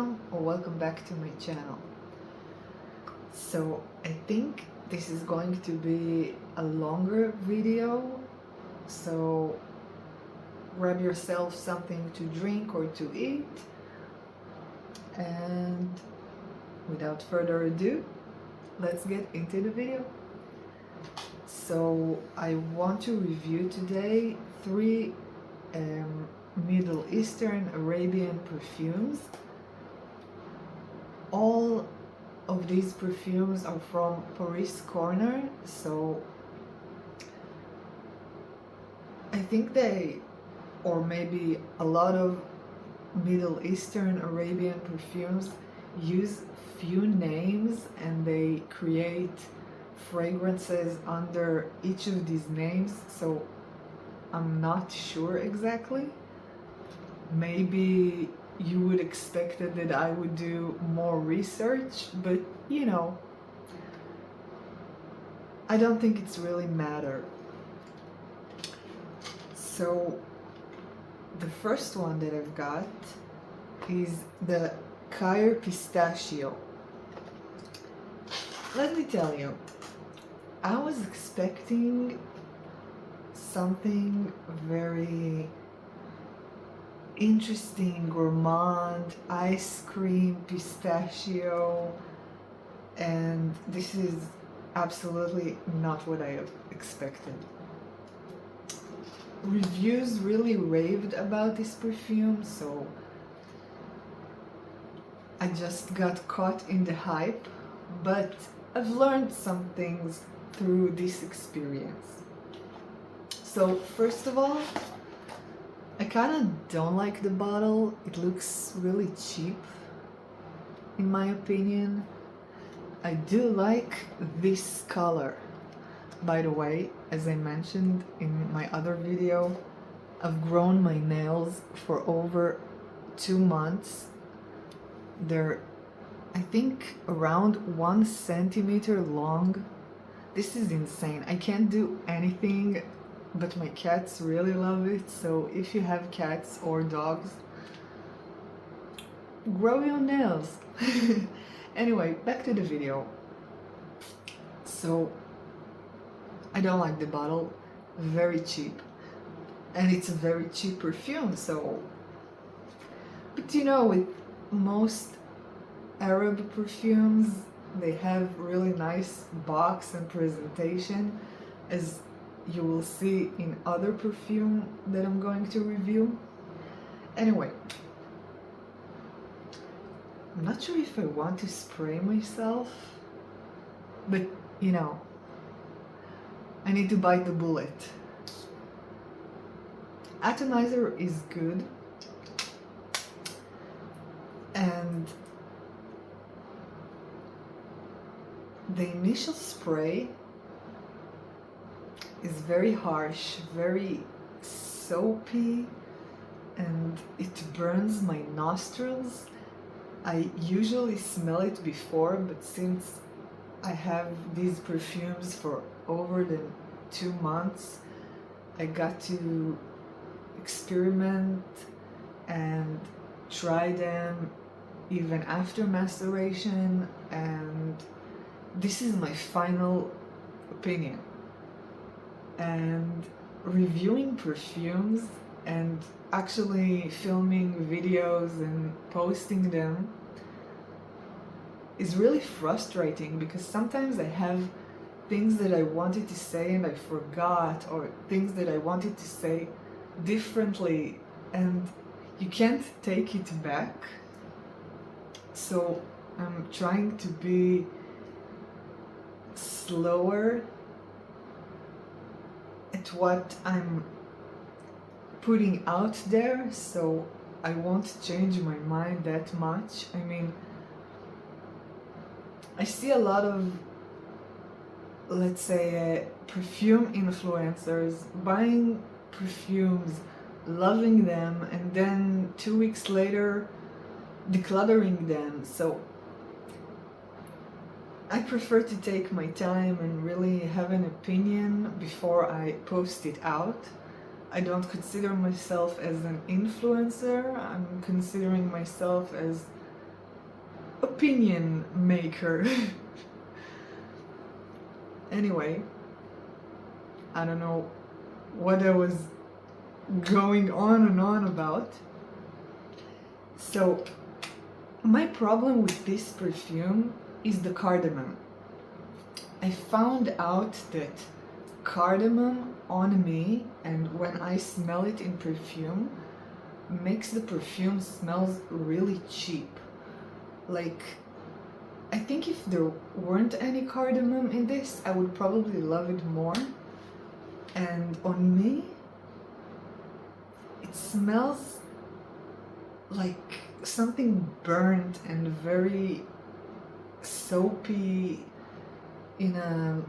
welcome or welcome back to my channel. So I think this is going to be a longer video, so grab yourself something to drink or to eat, and without further ado, let's get into the video. So I want to review today three Middle Eastern Arabian perfumes. All of these perfumes are from Paris Corner, so I think or maybe a lot of Middle Eastern Arabian perfumes use few names and they create fragrances under each of these names, so I'm not sure exactly. Maybe you would expect that I would do more research, but you know, I don't think it's really matter. So the first one that I've got is the Khair Pistachio. Let me tell you, I was expecting something very interesting, gourmand, ice cream, pistachio, and this is absolutely not what I have expected. Reviews really raved about this perfume, so I just got caught in the hype, but I've learned some things through this experience. So first of all, I kind of don't like the bottle. It looks really cheap, in my opinion. I do like this color. By the way, as I mentioned in my other video, I've grown my nails for over 2 months. They're, I think, around 1 centimeter long. This is insane. I can't do anything, but my cats really love it, so if you have cats or dogs, grow your nails. Anyway, back to the video. So I don't like the bottle, very cheap, and it's a very cheap perfume, so, but you know, with most Arab perfumes, they have really nice box and presentation, as you will see in other perfume that I'm going to review. Anyway, I'm not sure if I want to spray myself, but you know, I need to bite the bullet. Atomizer is good, and the initial spray is very harsh, very soapy, and it burns my nostrils. I usually smell it before, but since I have these perfumes for over 2 months, I got to experiment and try them even after maceration, and this is my final opinion. And reviewing perfumes and actually filming videos and posting them is really frustrating, because sometimes I have things that I wanted to say and I forgot, or things that I wanted to say differently and you can't take it back. So I'm trying to be slower at what I'm putting out there, so I won't change my mind that much. I mean, I see a lot of, let's say, perfume influencers buying perfumes, loving them, and then 2 weeks later decluttering them. So I prefer to take my time and really have an opinion before I post it out. I don't consider myself as an influencer. I'm considering myself as opinion maker. Anyway, I don't know what I was going on and on about. So, my problem with this perfume is the cardamom. I found out that cardamom on me, and when I smell it in perfume, makes the perfume smells really cheap. Like, I think if there weren't any cardamom in this, I would probably love it more. And on me, it smells like something burnt and very soapy in a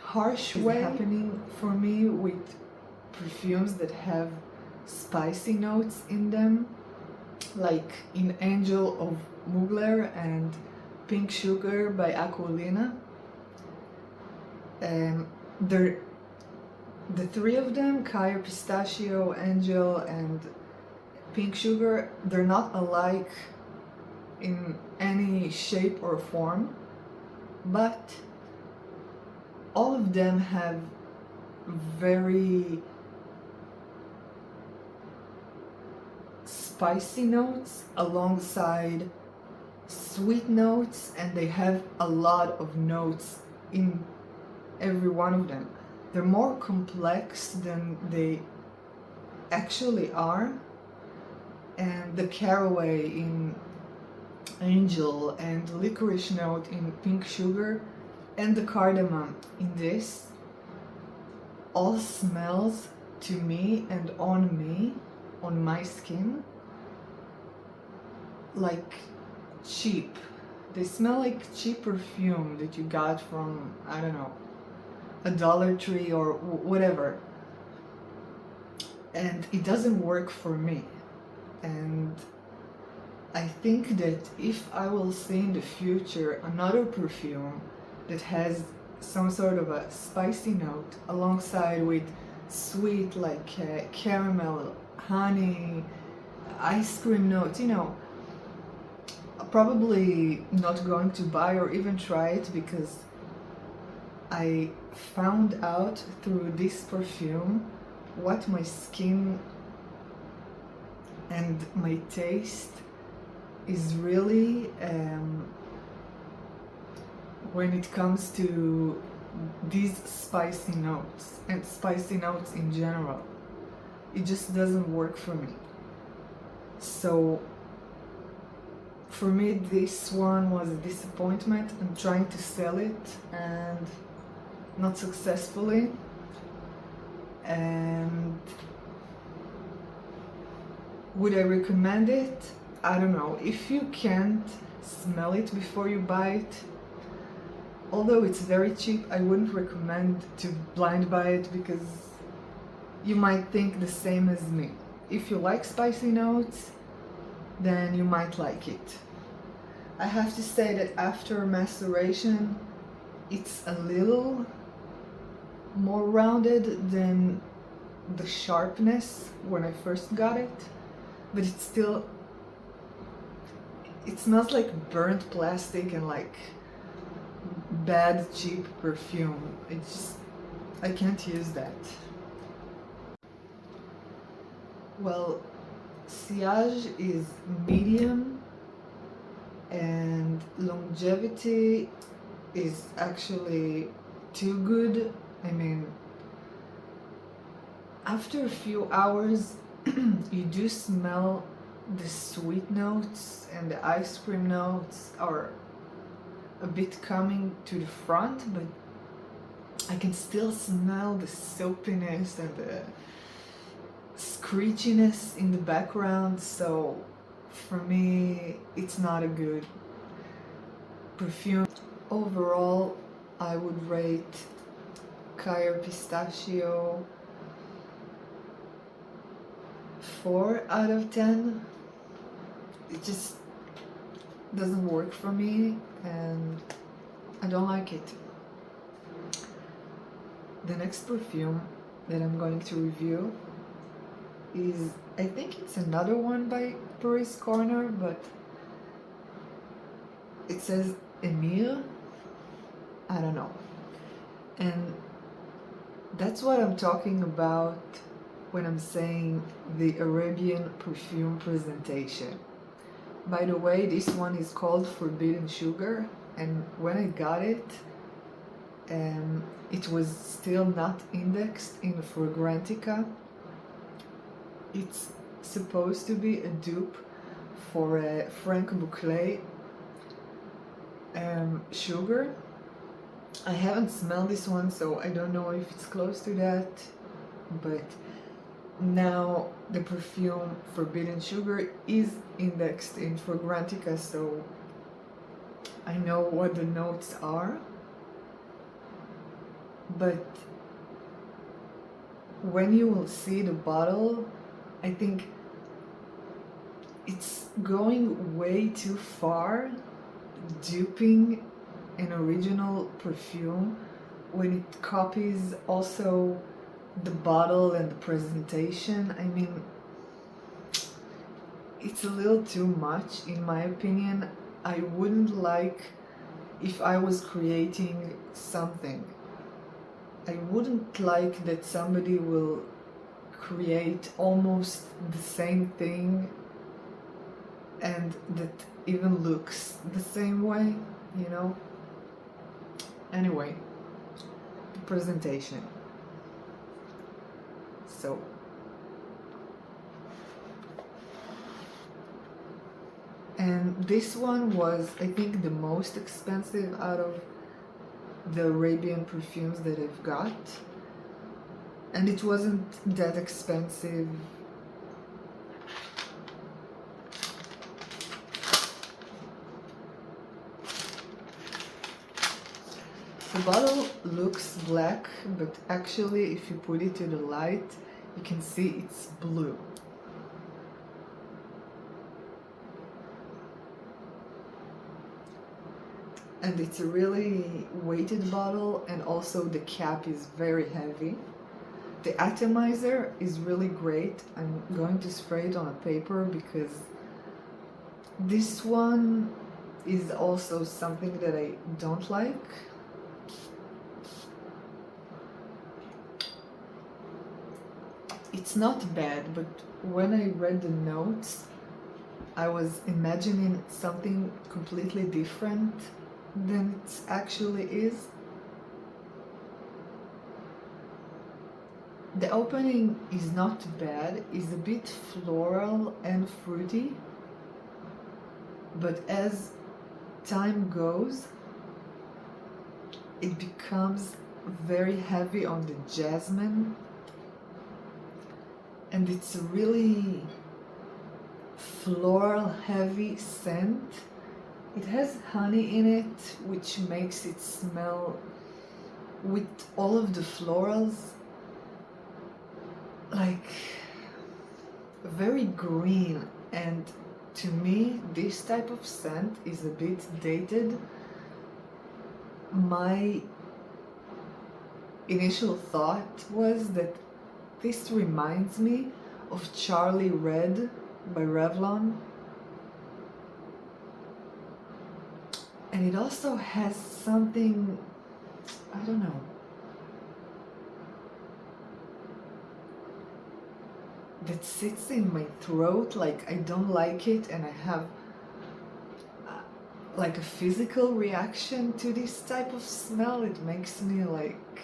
harsh way. Happening for me with perfumes that have spicy notes in them, like in Angel of Mugler and Pink Sugar by Aquilina. The three of them, Khair Pistachio, Angel, and Pink Sugar, they're not alike in any shape or form, but all of them have very spicy notes alongside sweet notes, and they have a lot of notes in every one of them. They're more complex than they actually are, and the caraway in Angel and licorice note in Pink Sugar and the cardamom in this all smells to me and on my skin, like cheap. They smell like cheap perfume that you got from, I don't know, a Dollar Tree or whatever. And it doesn't work for me. And I think that if I will see in the future another perfume that has some sort of a spicy note alongside with sweet, like caramel, honey, ice cream notes, probably not going to buy or even try it, because I found out through this perfume what my skin and my taste is really when it comes to these spicy notes and spicy notes in general. It just doesn't work for me. So for me, this one was a disappointment. I'm trying to sell it and not successfully. And would I recommend it? I don't know. If you can't smell it before you buy it, although it's very cheap, I wouldn't recommend to blind buy it, because you might think the same as me. If you like spicy notes, then you might like it. I have to say that after maceration, it's a little more rounded than the sharpness when I first got it, but it smells like burnt plastic and like bad cheap perfume. I can't use that. Well, sillage is medium and longevity is actually too good. I mean, after a few hours you do smell the sweet notes, and the ice cream notes are a bit coming to the front, but I can still smell the soapiness and the screechiness in the background. So for me, it's not a good perfume. Overall, I would rate Khair Pistachio 4 out of 10. It just doesn't work for me and I don't like it. The next perfume that I'm going to review is, I think it's another one by Paris Corner, but It says Emir, I don't know. And that's what I'm talking about when I'm saying the Arabian perfume presentation. By the way, this one is called Forbidden Sugar, and when I got it, it was still not indexed in Fragrantica. It's supposed to be a dupe for a Frank Bouclet sugar. I haven't smelled this one, so I don't know if it's close to that, but now the perfume Forbidden Sugar is indexed in Fragrantica, so I know what the notes are. But when you will see the bottle, I think it's going way too far, duping an original perfume when it copies also the bottle and the presentation. I mean, it's a little too much in my opinion. I wouldn't like, if I was creating something, I wouldn't like that somebody will create almost the same thing and that even looks the same way, you know? Anyway, the presentation. So, and this one was, I think, the most expensive out of the Arabian perfumes that I've got, and it wasn't that expensive. The bottle looks black, but actually if you put it to the light, you can see it's blue. And it's a really weighted bottle, and also the cap is very heavy. The atomizer is really great. I'm going to spray it on a paper because this one is also something that I don't like. It's not bad, but when I read the notes, I was imagining something completely different than it actually is. The opening is not bad, it's a bit floral and fruity, but as time goes, it becomes very heavy on the jasmine, and it's a really floral heavy scent. It has honey in it, which makes it smell with all of the florals like very green, and to me this type of scent is a bit dated. My initial thought was that this reminds me of Charlie Red by Revlon, and it also has something, I don't know, that sits in my throat, like I don't like it, and I have like a physical reaction to this type of smell. It makes me like,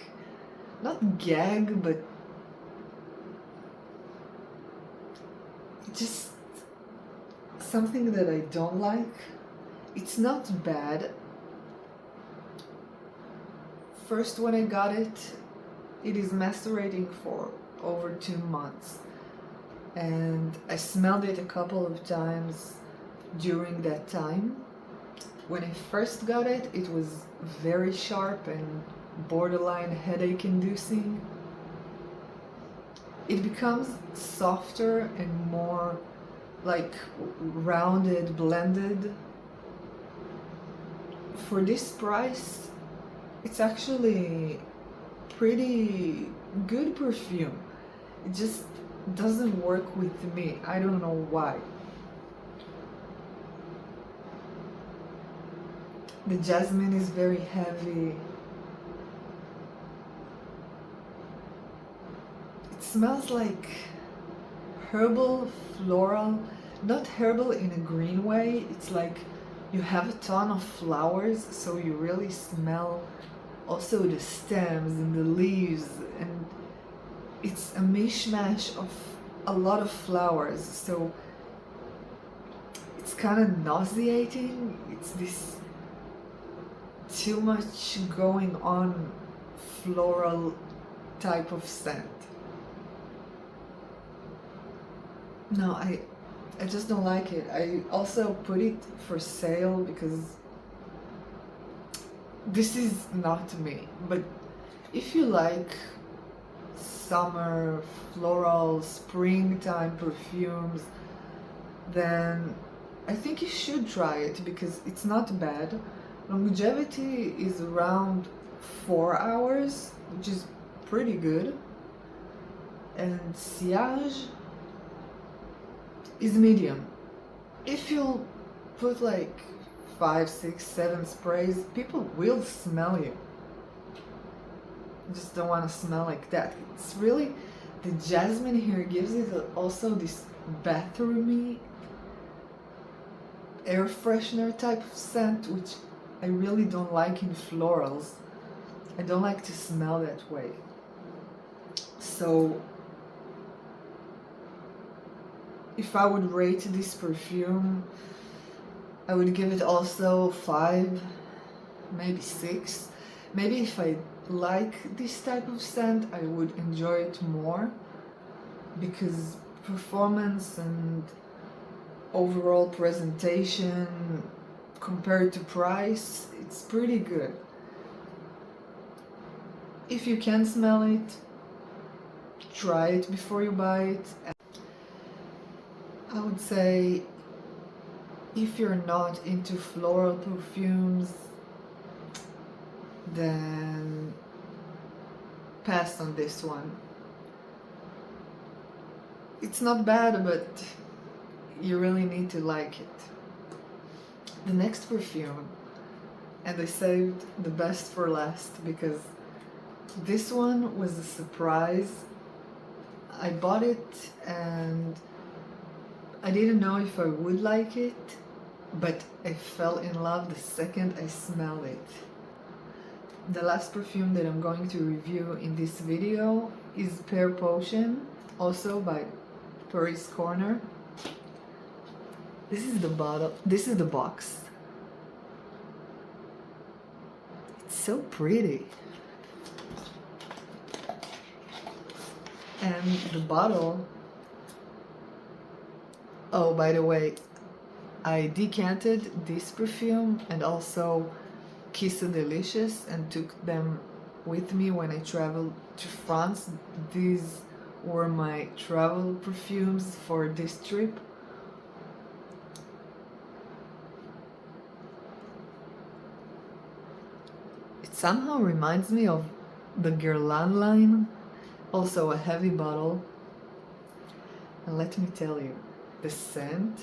not gag, but just something that I don't like. It's not bad. First, when I got it, it is macerating for over 2 months, and I smelled it a couple of times during that time. When I first got it, it was very sharp and borderline headache inducing. It becomes softer and more like rounded, blended. For this price, it's actually pretty good perfume. It just doesn't work with me. I don't know why. The jasmine is very heavy. It smells like herbal, floral, not herbal in a green way. It's like you have a ton of flowers, so you really smell also the stems and the leaves, and it's a mishmash of a lot of flowers, so it's kind of nauseating. It's this too much going on floral type of scent. No, I just don't like it. I also put it for sale because this is not me. But if you like summer, floral, springtime perfumes, then I think you should try it because it's not bad. Longevity is around 4 hours, which is pretty good. And sillage is medium. If you put like 5, 6, 7 sprays, people will smell you. You just don't want to smell like that. It's really, the jasmine here gives it also this bathroomy air freshener type of scent, which I really don't like in florals. I don't like to smell that way. So if I would rate this perfume, I would give it also 5, maybe 6. Maybe if I like this type of scent, I would enjoy it more because performance and overall presentation compared to price, it's pretty good. If you can smell it, try it before you buy it. I would say if you're not into floral perfumes, then pass on this one. It's not bad, but you really need to like it. The next perfume, and I saved the best for last because this one was a surprise. I bought it and I didn't know if I would like it, but I fell in love the second I smelled it. The last perfume that I'm going to review in this video is Pear Potion, also by Paris Corner. This is the bottle, this is the box. It's so pretty. And the bottle, oh, by the way, I decanted this perfume and also Kiss Delicious and took them with me when I traveled to France. These were my travel perfumes for this trip. It somehow reminds me of the Guerlain line, also a heavy bottle. And let me tell you, the scent,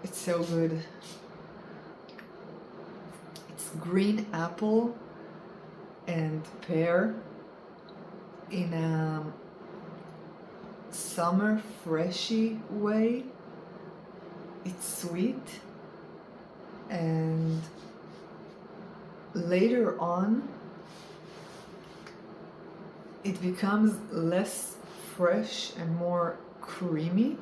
it's so good. It's green apple and pear in a summer freshy way. It's sweet, and later on it becomes less fresh and more creamy,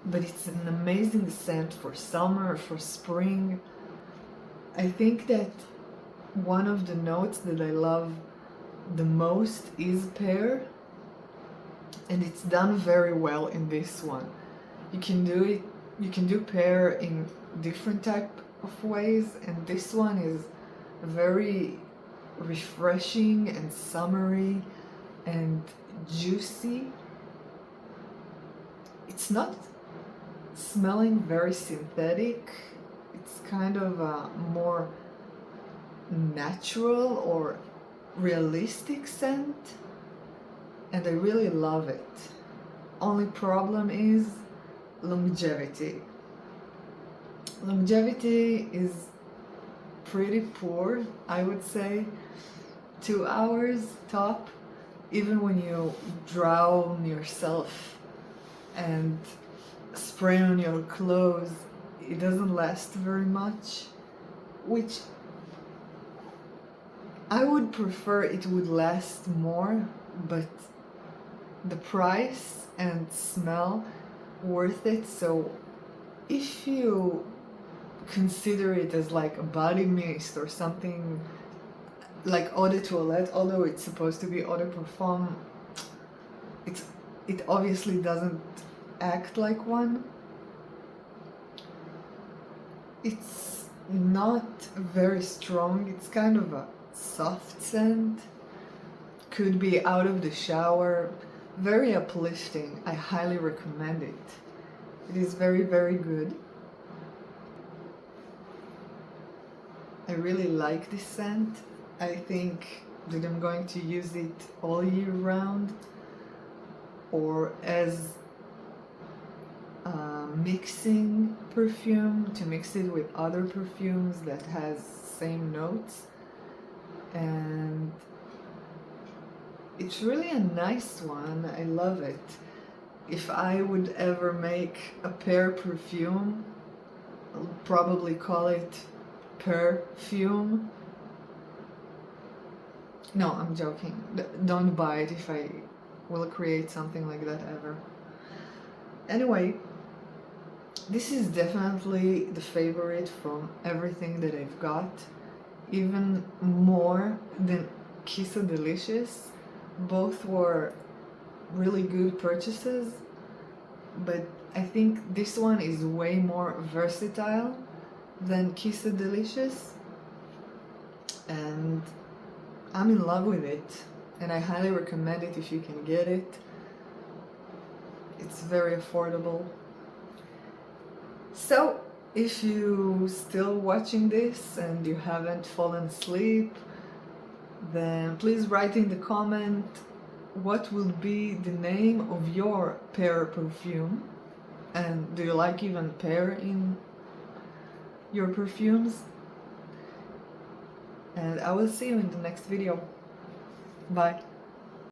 but it's an amazing scent for summer, for spring. I think that one of the notes that I love the most is pear, and it's done very well in this one. You can do it, you can do pear in different type of ways, and this one is very refreshing and summery and juicy. It's not smelling very synthetic. It's kind of more natural or realistic scent, and I really love it. Only problem is longevity. Longevity is pretty poor, I would say. 2 hours top, even when you drown yourself and spray on your clothes, it doesn't last very much, which I would prefer it would last more, but the price and smell worth it. So if you consider it as like a body mist or something like eau de toilette, although it's supposed to be eau de parfum, it obviously doesn't act like one. It's not very strong, it's kind of a soft scent, could be out of the shower, very uplifting. I highly recommend it. It is very, very good. I really like this scent. I think that I'm going to use it all year round, or as a mixing perfume to mix it with other perfumes that has same notes. And it's really a nice one. I love it. If I would ever make a pear perfume, I'll probably call it Perfume. No, I'm joking. Don't buy it if I will create something like that ever. Anyway, this is definitely the favorite from everything that I've got, even more than Kiss So Delicious. Both were really good purchases, but I think this one is way more versatile than Kiss So Delicious, and I'm in love with it, and I highly recommend it if you can get it. It's very affordable. So if you still watching this and you haven't fallen asleep, then please write in the comment what will be the name of your pear perfume, and do you like even pear in your perfumes? And I will see you in the next video. Bye.